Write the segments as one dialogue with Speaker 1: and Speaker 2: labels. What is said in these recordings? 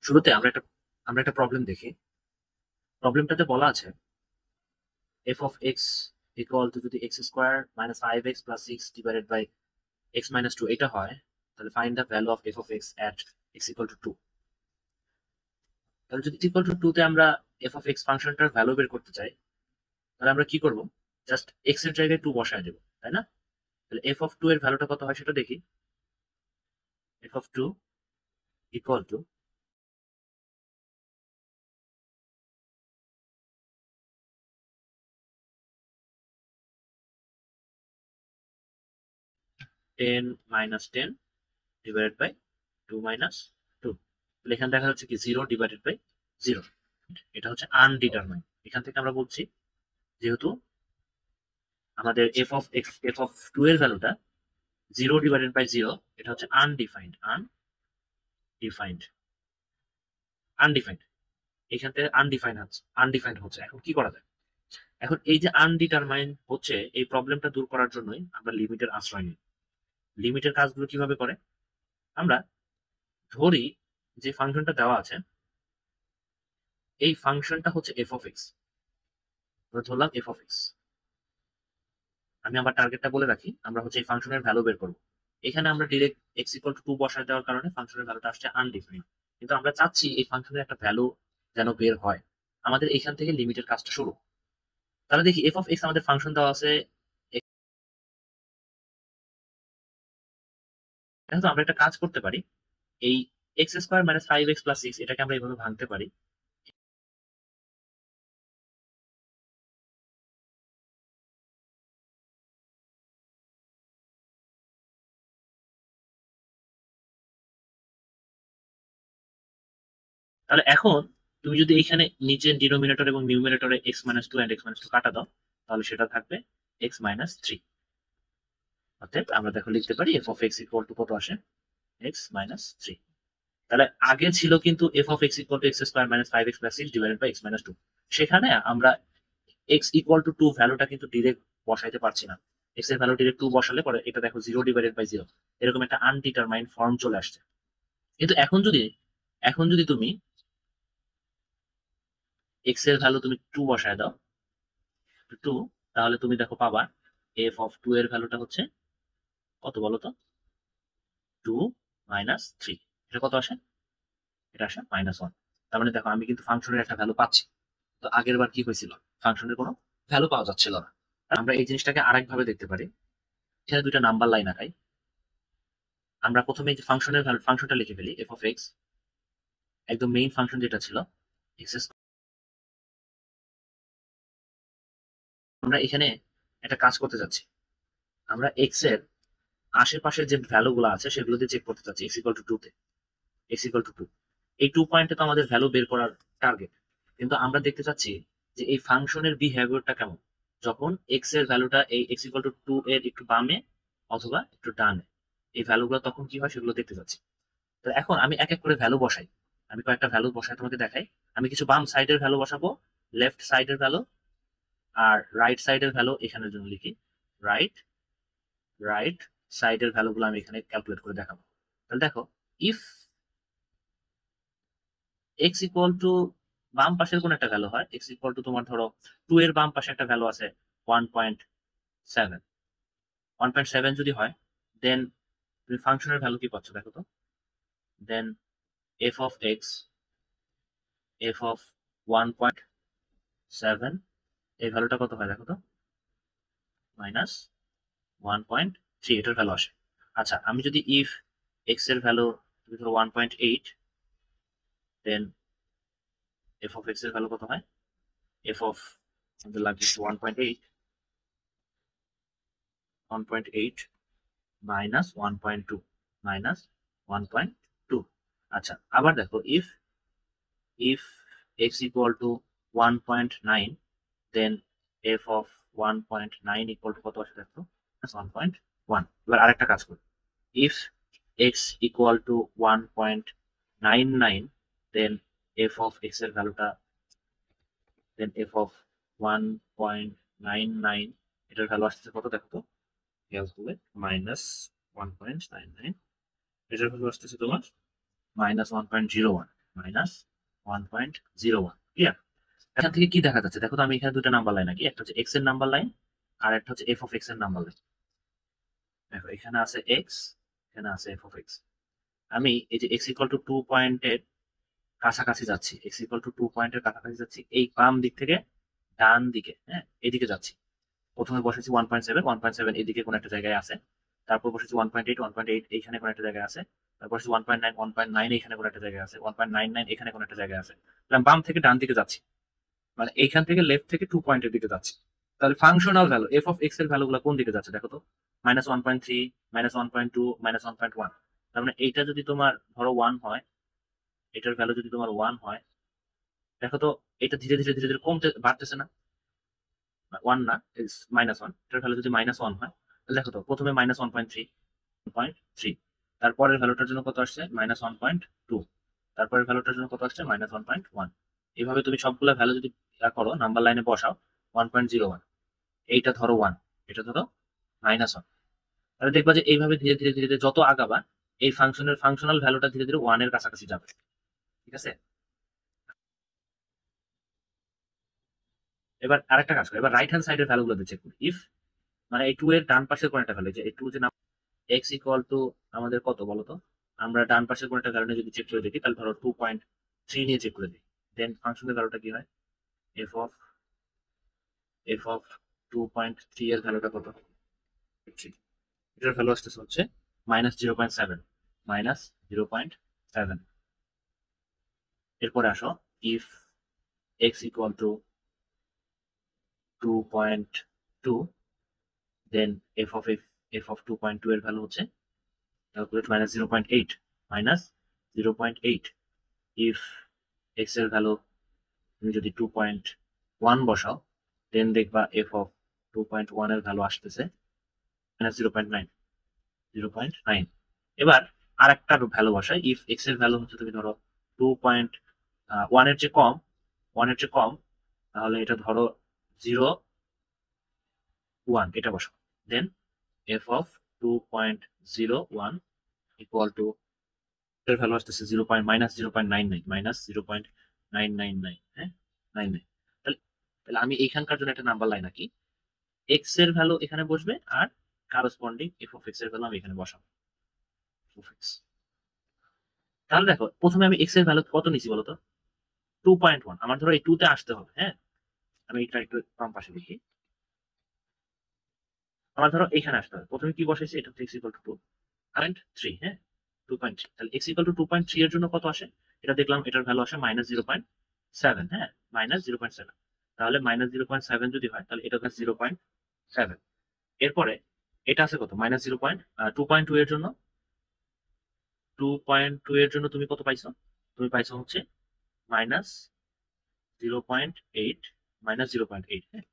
Speaker 1: শুরুতে আমরা একটা প্রবলেম দেখি। প্রবলেমটাতে বলা আছে f of x equal to যদি x square minus 5x plus 6 divided by x minus 2 এটা হয়, তাহলে find the value of f of x at x equal to 2। তাহলে যদি ইকুয়াল টু 2 তে আমরা f of x ফাংশনটার ভ্যালু বের করতে চাই, তাহলে আমরা কি করব? জাস্ট x এর জায়গায় 2 বসায় দেব, তাই না? তাহলে f of 2 এর ভ্যালুটা কত হয় সেটা দেখি। f of 2 equal to 10 minus 10 divided by 2 minus 2। তাহলে এখানে দেখা যাচ্ছে কি 0 ডিভাইডেড বাই 0। এটা হচ্ছে আনডিটারমাইন্ড। এখান থেকে আমরা বলছি যেহেতু আমাদের f of 2 এর ভ্যালুটা 0 ডিভাইডেড বাই 0, এটা হচ্ছে আনডিফাইন্ড। আনডিফাইন্ড এখান থেকে আনডিফাইন্ড হচ্ছে। এখন কি করা যায়? এখন এই যে আনডিটারমাইন্ড হচ্ছে, এই প্রবলেমটা দূর করার জন্যই আমরা লিমিটের আশ্রয় নিই। লিমিটের কাজগুলো কিভাবে করে? আমরা ধরি যে ফাংশনটা দেওয়া আছে, এই ফাংশনটা হচ্ছে f of x। ধরলাম f of x। আমি আমার টার্গেটটা বলে রাখি, আমরা হচ্ছে এই ফাংশনের ভ্যালু বের করব। এখানে আমরা ডিরেক্ট x ইকুয়াল টু 2 বসায় দেওয়ার কারণে ফাংশনের ভ্যালুটা আসছে আনডিফাইন্ড, কিন্তু আমরা চাচ্ছি এই ফাংশনের একটা ভ্যালু যেন বের হয়। আমাদের এখান থেকে লিমিটের কাজটা শুরু। তাহলে দেখি f of x আমাদের ফাংশন দেওয়া আছে। এখন তো আমরা একটা কাজ করতে পারি, এই x square minus 5x plus 6 এটাকে আমরা এইভাবে ভাঙতে পারি। তাহলে এখন তুমি যদি এখানে নিচে ডিনোমিনেটর এবং নিউমিনেটরে x minus 2 and x minus 2 কাটা দাও, তাহলে সেটা থাকবে x মাইনাস 3। অতএব আমরা দেখো লিখতে পারি f of x equal to কত আসে? x minus 3। তাহলে আগে ছিল কিন্তু f of x equal to x square minus 5x plus 6 divided by x minus 2। সেখানে আমরা x ইকুয়াল টু 2 ভ্যালুটা কিন্তু ডিরেক্ট বসাইতে পারছি না। x এর ভ্যালু ডিরেক্ট 2 বসালে পরে এটা দেখো 0 ডিভাইডেড বাই 0, এরকম একটা আনডিটারমাইন্ড ফর্ম চলে আসছে। কিন্তু এখন যদি তুমি x এর ভ্যালু তুমি 2 বসায় দাও, 2, তাহলে তুমি দেখো পাবা f of 2 এর ভ্যালুটা হচ্ছে কত বলো তো? 2 মাইনাস 3। এটা কত আসে? এটা আসে মাইনাস 1। তার মানে দেখো আমি কিন্তু ফাংশনের একটা ভ্যালু পাচ্ছি। তো আগের বার কি হয়েছিল? ফাংশনের কোনো ভ্যালু পাওয়া যাচ্ছিল না। আমরা এই জিনিসটাকে আরেক ভাবে দেখতে পারি। এখানে দুইটা নাম্বার লাইন আঁকাই। আমরা প্রথমে এই যে ফাংশনটা লিখে ফেলি f of x। একদম মেইন ফাংশন যেটা ছিল x। আমরা এখানে একটা কাজ করতে যাচ্ছি। আমরা x এর আশেপাশের যে ভ্যালু গুলো আছে সেগুলো দিয়ে চেক করতে চাচ্ছি x ইকুয়াল টু 2 তে। x ইকুয়াল টু 2, এই 2 পয়েন্টে তো আমাদের ভ্যালু বের করার টার্গেট। কিন্তু আমরা দেখতে চাচ্ছি যে এই ফাংশনের বিহেভিয়ারটা কেমন যখন x এর ভ্যালুটা এই x ইকুয়াল টু 2 এর একটু বামে অথবা একটু ডানে, এই ভ্যালুগুলো তখন কি হয় সেগুলো দেখতে চাচ্ছি। তো এখন আমি এক এক করে ভ্যালু বসাই। আমি কয়েকটা ভ্যালু বসাই তোমাকে দেখাই। আমি কিছু বাম সাইডের ভ্যালু বসাবো, লেফট সাইডের ভ্যালু, আর রাইট সাইডের ভ্যালু এখানের জন্য লিখি। রাইট রাইট সাইডের ভ্যালুগুলো আমি এখানে ক্যালকুলেট করে দেখাবো। তাহলে দেখো, ইফ এক্স ইকুয়াল টু বাম পাশের কোন একটা ভ্যালু হয়, এক্স ইকুয়াল টু তোমার ধরো 2 এর বাম পাশে একটা ভ্যালু আছে 1.7। 1.7 যদি হয়, দেন তুমি ফাংশনের ভ্যালু কি পাচ্ছ দেখো তো। Then f of x, f of 1.7, এই ভ্যালুটা কত হয় দেখো তো? মাইনাস 1.3 এটার ভ্যালু আসে। আচ্ছা, আমি যদি ইফ এক্স এর ভ্যালু তুমি ধরো 1.8, দেন এফ অফ এক্স এর ভ্যালু কত হয়? এফ অফ আমাদের লাগবে 1.8 মাইনাস 1.2 মাইনাস 1.2। আচ্ছা, আবার দেখো, if if x equal to 1.9, then f of 1.9 equal to কত আসে দেখো? 1.1। এবার আরেকটা কাজ করি, if x equal to 1.99, then f of x এর ভ্যালুটা, দেন এফ অফ 1.99 এটার ভ্যালু আসছে কত দেখো তো? মাইনাস 1.99, এটার ভ্যালু আসতেছে তোমার মাইনাস 1.01। মাইনাস 1.01। ক্লিয়ার? এখান থেকে কি দেখা যাচ্ছে দেখো তো, আমি এখানে দুটো নাম্বার লাইন আঁকি, একটা হচ্ছে এক্স এর নাম্বার লাইন আর একটা হচ্ছে এফ অফ এক্স এর নাম্বার লাইন। দেখো এখানে আছে এক্স, এখানে আছে এফ অফ এক্স। আমি এই যে এক্স ইকুয়াল টু 2 পয়েন্টের কাছাকাছি যাচ্ছি, এক্স ইকুয়াল টু 2 পয়েন্টের কাছাকাছি যাচ্ছি, এই বাম দিক থেকে ডান দিকে, হ্যাঁ এদিকে যাচ্ছি। প্রথমে বসেছি 1.7, 1.7 এদিকে কোন একটা জায়গায় আছে, তারপর বসেছি 1.8, 1.8 এইখানে কোন একটা জায়গায় আছে, তারপর 1.9, 1.9 এখানে কোন একটা জায়গায় আছে, 1.99 এখানে কোন একটা জায়গায় আছে। তাহলে বাম থেকে ডান দিকে যাচ্ছি, মানে এইখান থেকে লেফট থেকে 2 পয়েন্টের দিকে যাচ্ছি। তাহলে functional value F of x এর ভ্যালু গুলো কোন দিকে যাচ্ছে দেখো তো, -1.3, -1.2, -1.1। তার মানে এইটা যদি তোমার ধরো 1 হয়, এটার ভ্যালু যদি তোমার 1 হয়, দেখো তো এটা ধীরে ধীরে ধীরে ধীরে কমতে বাড়তেছে না? 1 না, -1, এটার ভ্যালু যদি -1 হয়, তাহলে দেখো তো প্রথমে -1.3, 1.3, তারপরের ভ্যালুটার জন্য কত আসছে -1.2, তারপরের ভ্যালুটার জন্য কত আসছে -1.1। এইভাবে তুমি সবগুলা ভ্যালু যদি করো, নাম্বার লাইনে বসাও, 1.01, এইটা ধরো 1, এটা ধরো -1, তাহলে দেখবা যে এইভাবে ধীরে ধীরে ধীরে ধীরে যত আগাবা, এই ফাংশনের ফাংশনাল ভ্যালুটা ধীরে ধীরে 1 এর কাছাকাছি যাবে। ঠিক আছে? এবার আরেকটা কাজ করো, এবার রাইট হ্যান্ড সাইডের ভ্যালু গুলো চেক করি। ইফ মানে এই 2 এর ডান পাশের কোন একটা ভ্যালু, যে এই 2 যে এক্স ইকুয়াল টু আমাদের কত বলতো, আমরা ডান পাশের কোন একটা ভ্যালু নিয়ে যদি চেক করে দেখি, তাহলে ধরো 2.3 নিয়ে চেক করে দিই, দেন ফাংশনের ভ্যালুটা কি হয়, এফ অফ এফ অফ 2.3 এর ভ্যালুটা কত, 3, এটার ভ্যালু আসতেছে হচ্ছে -0.7, -0.7। এরপরে আসো, if x equal to 2.2, then f of 2.2 এর ভ্যালু হচ্ছে, ক্যালকুলেট -0.8, -0.8। ইফ এক্স এর ভ্যালু তুমি যদি 2.1 বসাও, দেন দেখবা এফ অফ 2.1 এর ভ্যালু আসতেছে -0.9, 0.9। এবার আর একটা ভ্যালু বসাই, ইফ এক্স এর ভ্যালু হচ্ছে তুমি ধরো 2.1 এর চেয়ে কম, 1 এর চেয়ে কম, তাহলে এটা ধরো 0.1, এটা বসাও, দেন এফ অফ 2.01 ইকুয়াল টু, এর ভ্যালু আসতেছে -0.99, -0.999, হ্যাঁ 99। তাহলে তাহলে আমি এইখানকার জন্য একটা নাম্বার লাইন আঁকি, এক্স এর ভ্যালু এখানে বসবে আর কারসপন্ডিং এফ অফ এক্স এর ভ্যালু আমি এখানে বসাবো, তাহলে দেখো প্রথমে আমি এক্স এর ভ্যালু কত নিছি বলতো, 2.1। আমার ধরো এই 2 তে আসতে হবে, হ্যাঁ আমি এটা একটু বাম পাশে লিখি, আমার ধরো এখানে আসতে হবে, প্রথমে কি বসাইছি, এটা হচ্ছে এক্স ইকুয়াল টু 2.3, হ্যাঁ 2.3। তাহলে এক্স ইকুয়াল টু 2.3 এর জন্য কত আসে, এটা দেখলাম এটার ভ্যালু আসে -0.7, হ্যাঁ -0.7। তাহলে -0.7 যদি হয়, তাহলে এটা হচ্ছে 0.7। এরপরে এটা আছে কত, -2.2 এর জন্য, 2.2 এর জন্য তুমি কত পাইছো, তুমি পাইছো হচ্ছে -0.8, -0.8, হ্যাঁ।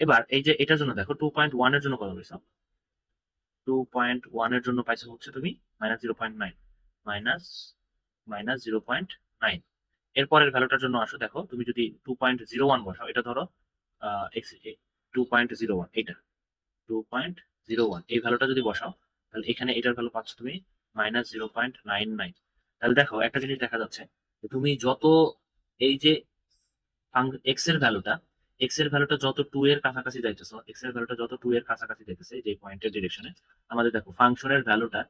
Speaker 1: এবার এই যে এটার জন্য দেখো 2.1 এর জন্য কত পাইছো, 2.1 এর জন্য পাইছো হচ্ছে তুমি -0.9, মাইনাস -0.9। এরপরের ভ্যালুটার জন্য আসো, দেখো তুমি যদি 2.01 বসাও, এটা ধরো 2.01, এটা 2.01 এই ভ্যালুটা যদি বসাও, তাহলে এখানে এটার ভ্যালু পাচ্ছ তুমি -0.99। তাহলে দেখো একটা জিনিস দেখা যাচ্ছে, যে তুমি যত এই যে এক্স এর ভ্যালুটা যত 2 এর কাছাকাছি যাইতেছো, এক্স এর ভ্যালুটা যত 2 এর কাছাকাছি যাইতেছে যে পয়েন্টের ডিরেকশনে, আমাদের দেখো ফাংশনের ভ্যালুটা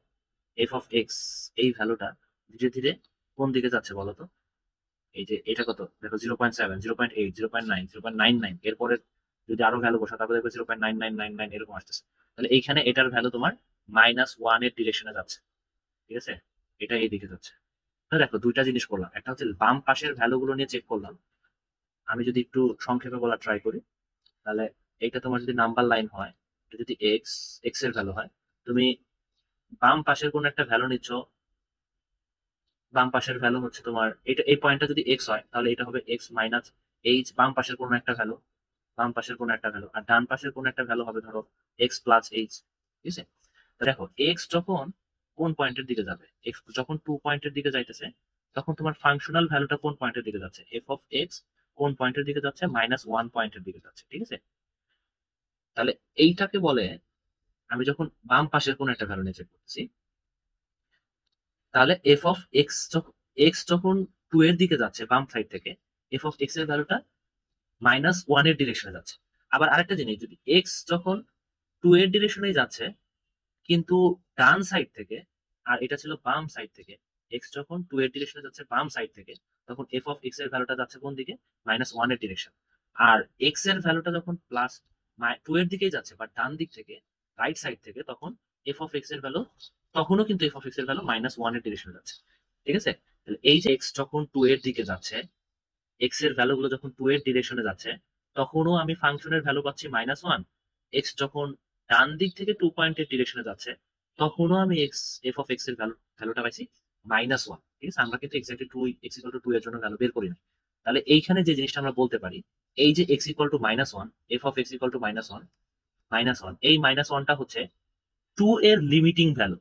Speaker 1: এফ অফ এক্স, এই ভ্যালুটা ধীরে ধীরে কোন দিকে যাচ্ছে বলতো, এই যে এটা কত দেখো 0.7, 0.8, 0.9, 0.99, এরপরে যদি আরো ভ্যালু বসা, তারপরে দেখবে 0.9999 এরকম আসতেছে। তাহলে এইখানে এটার ভ্যালু তোমার -1 এর ডিরেকশনে যাচ্ছে। ঠিক আছে, এটা এই দিকে যাচ্ছে। তো দেখো দুইটা জিনিস করলাম, একটা হচ্ছে বাম পাশের ভ্যালু গুলো নিয়ে চেক করলাম। আমি যদি একটু সংক্ষেপে বলা ট্রাই করি, তাহলে এইটা তোমার যদি নাম্বার লাইন হয়, এটা যদি এক্স এক্স এর ভ্যালু হয়, তুমি বাম পাশের কোন একটা ভ্যালু নিচ্ছ, বাম পাশের ভ্যালু হচ্ছে তোমার এটা, এই পয়েন্টটা যদি এক্স হয়, তাহলে এটা হবে এক্স মাইনাস এইচ, বাম পাশের কোনো একটা ভ্যালু, বাম পাশের কোনো একটা ভ্যালু, আর ডান পাশের কোনো একটা ভ্যালু হবে ধরো এক্স প্লাস এইচ। ঠিক আছে, তো দেখো এক্স যখন কোন পয়েন্টের দিকে যাবে, এক্স যখন 2 পয়েন্টের দিকে যাইতেছে, তখন তোমার ফাংশনাল ভ্যালুটা কোন পয়েন্টের দিকে যাচ্ছে, এফ অফ এক্স কোন পয়েন্টের দিকে যাচ্ছে, -1 পয়েন্টের দিকে যাচ্ছে। ঠিক আছে, তাহলে এইটাকে বলে, আমি যখন বাম পাশের কোন একটা ভ্যালু নিয়ে চেক করতেছি, তাহলে এফ অফ এক্স যখন যখন 2 এর দিকে যাচ্ছে বাম সাইড থেকে, এফ অফ এক্স এর ভ্যালুটা -1 এর ডিরেকশনে যাচ্ছে। আবার আরেকটা জিনিস, যদি এক্স যখন 2 এর ডিরেকশনে যাচ্ছে কিন্তু ডান সাইড থেকে, আর এটা ছিল বাম সাইড থেকে, এক্স যখন 2 এর ডিরেকশনে যাচ্ছে বাম সাইড থেকে, তখন এফ অফ এক্স এর ভ্যালুটা যাচ্ছে কোন দিকে? -1 এর ডিরেকশন। আর এক্স এর ভ্যালুটা যখন +2 এর দিকেই যাচ্ছে বাট ডান দিক থেকে, রাইট সাইড থেকে, তখন এফ অফ এক্স এর ভ্যালু, তখনও কিন্তু এফ অফ এক্স এর ভ্যালু -1 এর ডিরেকশনে যাচ্ছে। ঠিক আছে? তাহলে এই যে এক্স যখন 2 এর দিকে যাচ্ছে, এক্স এর ভ্যালু গুলো যখন 2 এর ডিরেকশনে যাচ্ছে, তখনও আমি ফাংশনের ভ্যালু পাচ্ছি -1। এক্স যখন ডান দিক থেকে 2 পয়েন্টের ডিরেকশনে যাচ্ছে, তখনও আমি এফ অফ এক্স এর ভ্যালুটা পাইছি -1। ঠিক আছে? আমরা কিন্তু এক্স্যাক্টলি এক্স ইকুয়াল টু 2 এর জন্য ভ্যালু বের করি না। তাহলে এইখানে যে জিনিসটা আমরা বলতে পারি, এই যে x equal two -1, F of x equal two -1, এই -1টা হচ্ছে 2 এর লিমিটিং ভ্যালু।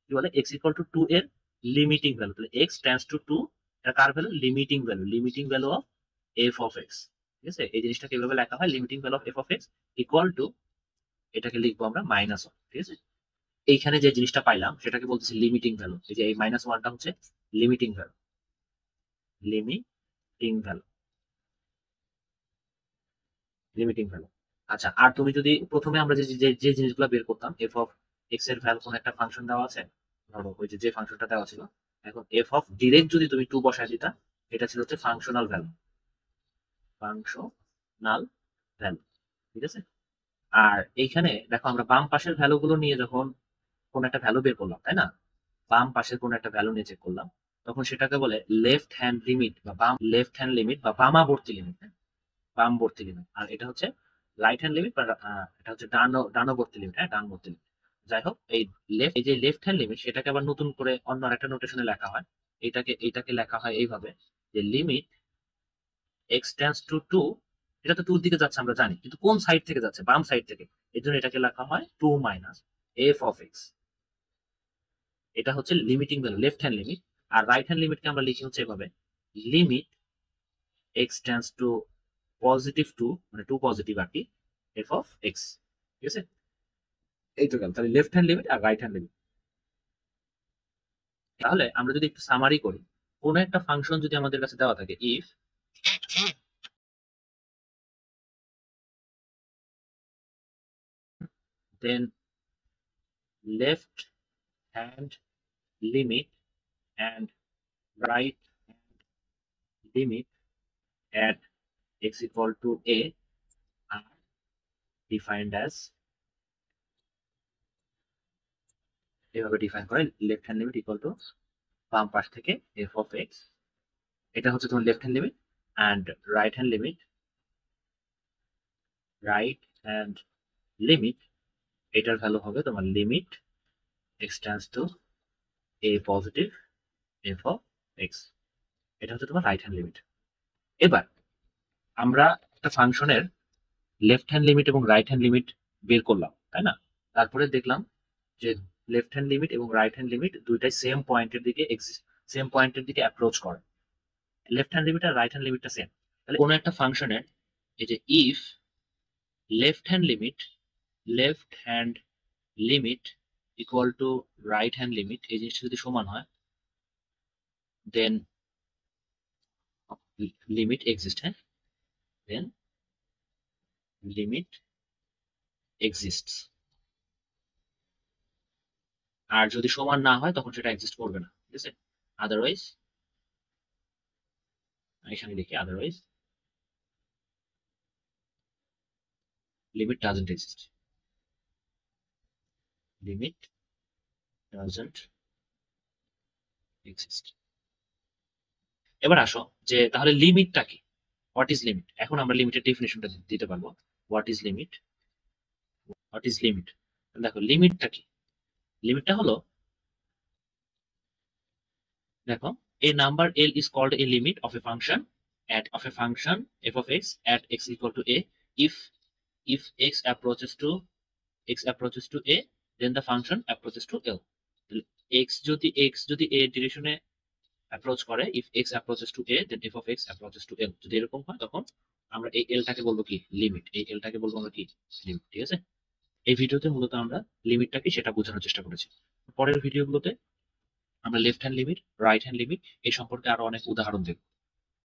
Speaker 1: কি বলে? এক্স ইকুয়াল টু 2 এর লিমিটিং ভ্যালু। তাহলে এক্স টেন্ডস টু 2, এটা কার value? Limiting value of f of x. ঠিক আছে? এই জিনিসটাকে এভাবে লেখা হয়, limiting value of f of x equal to, এটাকে লিখবো আমরা -1। ঠিক আছে? এইখানে যে জিনিসটা পাইলাম সেটাকে বলতেছি লিমিটিং ভ্যালু। এই যে এই -1টা হচ্ছে limiting value. Limiting value limiting value. আচ্ছা, আর তুমি যদি প্রথমে আমরা যে জিনিসগুলো বের করতাম, এফ অফ এক্স এর ভ্যালু, কোন একটা ফাংশন দেওয়া আছে, ধরো ওই যে ফাংশনটা দেওয়া ছিল, এখন এফ অফ ডিরেক্ট যদি তুমি 2 বসায় দিতা, এটা ছিল হচ্ছে ফাংশনাল ভ্যালু। Functional value. ঠিক আছে? আর এইখানে দেখো, আমরা বাম পাশের ভ্যালু গুলো নিয়ে যখন কোন একটা ভ্যালু বের করলাম, তাই না? বাম পাশের কোন একটা ভ্যালু নিয়ে চেক করলাম, তখন সেটাকে বলে লেফট হ্যান্ড লিমিট বা বামাবর্তী লিমিট। বামবর্তী লিমিট। আর এটা হচ্ছে রাইট হ্যান্ড লিমিট বা এটা হচ্ছে ডানবর্তী লিমিট। হ্যাঁ, ডানবর্তী লিমিট। যাই হোক, এই যে লেফট হ্যান্ড লিমিট, সেটাকে আবার নতুন করে অন্য একটা নোটেশনে লেখা হয়। এইটাকে লেখা হয় এইভাবে, যে লিমিট এক্স টেন্ডস টু 2, এটা তো 2 এর দিকে যাচ্ছে আমরা জানি, কিন্তু কোন সাইড থেকে যাচ্ছে? বাম সাইড থেকে। এই জন্য এটাকে লেখা হয় 2 মাইনাস এফ অফ এক্স। এটা হচ্ছে limiting value, left hand limit. আর রাইট হ্যান্ড লিমিটকে আমরা লিখি হচ্ছে এভাবে, লিমিট এক্স টেন্ডস টু +2, মানে 2 পজিটিভ আর কি, এফ অফ এক্স। ঠিক আছে? এই তো গেল। তাহলে লেফট হ্যান্ড লিমিট আর রাইট হ্যান্ড লিমিট। তাহলে আমরা যদি একটু সামারি করি, কোন একটা ফাংশন যদি আমাদের কাছে দেওয়া থাকে, if then left hand limit and right hand limit at x equal to a are defined as, এভাবে ডিফাইন করে, left hand limit equal to বাম পাশ থেকে এফ অফ এক্স, এটা হচ্ছে তোমার left hand limit. And right hand limit, এটার value হবে তোমার limit x tends two A positive F of x. এটা হচ্ছে তোমার রাইট হ্যান্ড লিমিট। এবার আমরা একটা ফাংশনের লেফট হ্যান্ড লিমিট এবং রাইট হ্যান্ড লিমিট বের করলাম, তাই না? তারপরে দেখলাম যে লেফট হ্যান্ড লিমিট এবং রাইট হ্যান্ড লিমিট দুইটাই সেম পয়েন্টের দিকে অ্যাপ্রোচ করে। লেফট হ্যান্ড লিমিট আর রাইট হ্যান্ড লিমিটটা সেম। তাহলে কোনো একটা ফাংশনের এই যে if left hand limit equal to right hand limit, এই জিনিসটা যদি সমান হয়, দেন লিমিট এক্সিস্ট। হ্যাঁ, দেন লিমিট এক্সিস্ট। আর যদি সমান না হয় তখন সেটা এক্সিস্ট করবে না। ঠিক আছে? আদারওয়াইজ, এখানে লিখি otherwise limit doesn't exist. Limit doesn't exist. এবার আসো, যে তাহলে লিমিটটা কি? What is limit? এখন আমরা লিমিটের ডেফিনেশনটা দিতে পারবো। What is limit? দেখো, লিমিটটা কি? লিমিটটা হলো, দেখো, a number l is called a limit of a function f of x at x equal to a if x approaches to a, then the function approaches to l. x যদি a ডিরেকশনে approach করে, if x approaches to a then f of x approaches to l, যদি এরকম হয় তখন আমরা এই এলটাকে বলবো কি? লিমিট। এই এলটাকে বলবো আমরা কি? লিমিট। ঠিক আছে? এই ভিডিওতে মূলত আমরা লিমিটটা কি সেটা বোঝানোর চেষ্টা করেছি। পরের ভিডিওগুলোতে আমরা left hand limit, right hand limit এই সম্পর্কে আরো অনেক উদাহরণ দেখব।